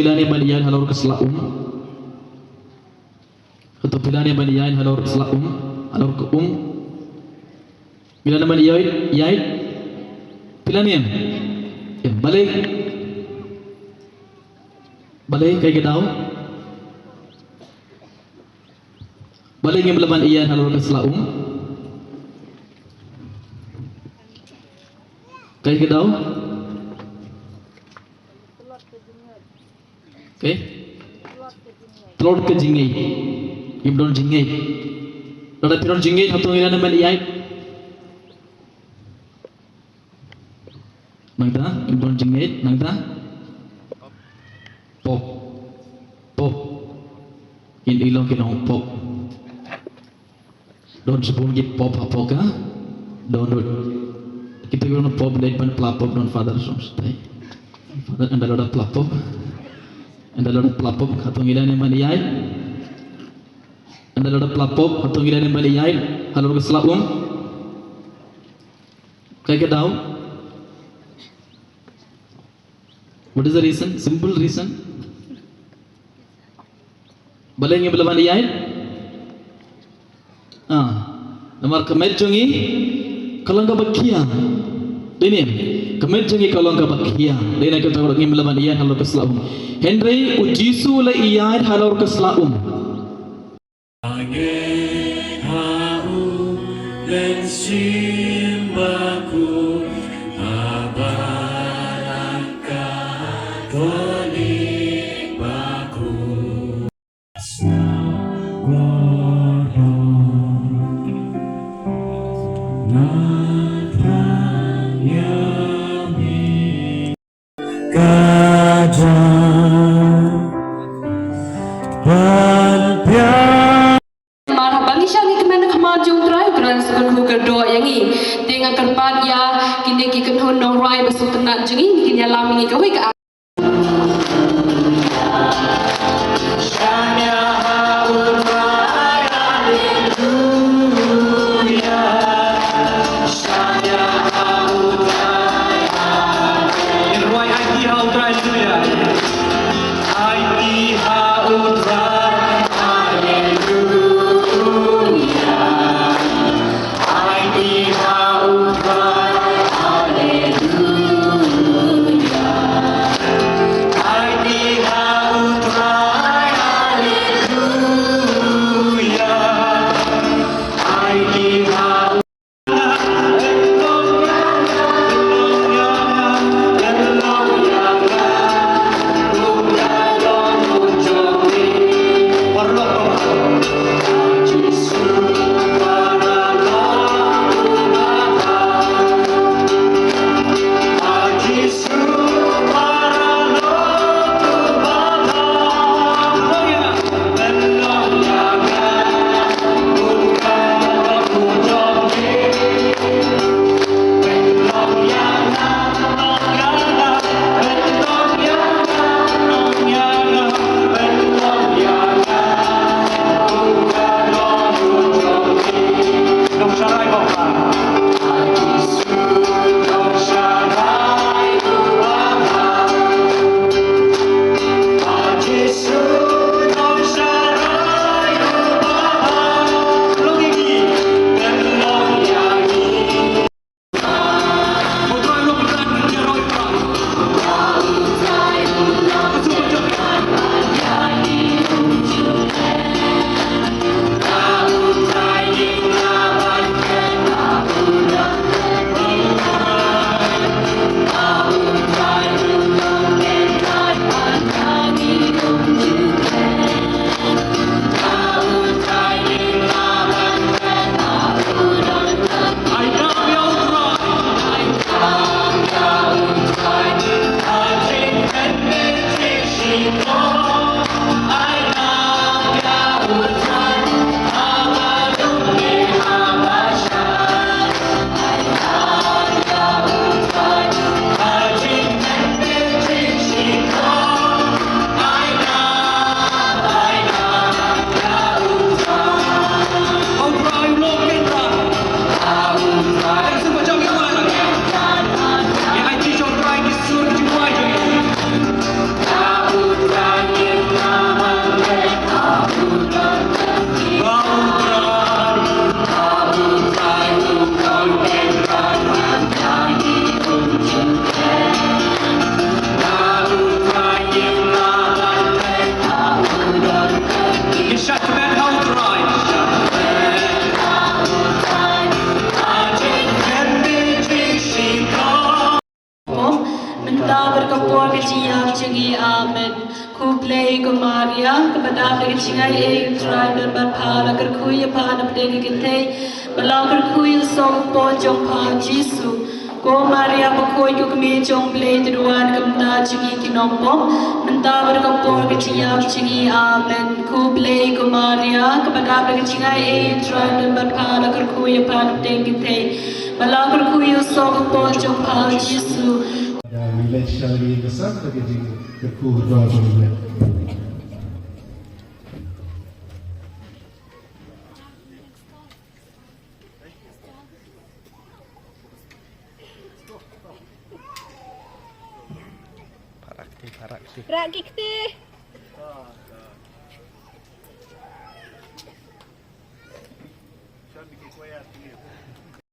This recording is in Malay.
gilani baniyan halor keslaum. Atau gilani baniyan halor keslaum, halor ke gilani baniyan yai pilanian. Ya balik kayak gedau. Balik yang belaman iyan halor keslaum. Kayak gedau. Okay. Telur ke jingai. Ibdon jingai. Lada piron jingai satu ngira nama liai. Nangta ibdon jingai nangta. Pop. In ilong kinong pop. Don sebelum kita pop apa ka? Download. Kita kira pop lain pan pelapop don father songs. Father anda lada pelapop. Anda lada pelapop atau ngira nama liai. Anda lada pelapop atau ngira nama liai. Halor keslaum. Kayak tahu? What is the reason? Simple reason. Balai yang belaman liai. Namar kemet jungi kalau enggak bakia. Ini kemet jungi kalau enggak bakia. Ini kita orang yang belaman liai halor keslaum. Henry ujisu le iyan halor keslaum. Age hau dan simbaku abaraka tolik baku Marhaban siya ni kemen kemaju try keran sekon hu kedua yang ni dengan kerpat ya kini kiken hon nong rai besu tenat jengi kini alam ni kawe ke amen. Ku play ko Maria, kepada pegicingay try berpala kerkuya pada pedegi kita, bala kerkuya song pojong pa Jesu. Ko Maria pakoy ko kami jong play tuduan kamta cingi kinompo, menta berkampor keciyam cingi amen. Ku play ko Maria, kepada pegicingay try berpala kerkuya pada pedegi kita, bala kerkuya song pojong pa Jesu. Dan nilai sekali besar bagi kerku doa boleh. Rak kita.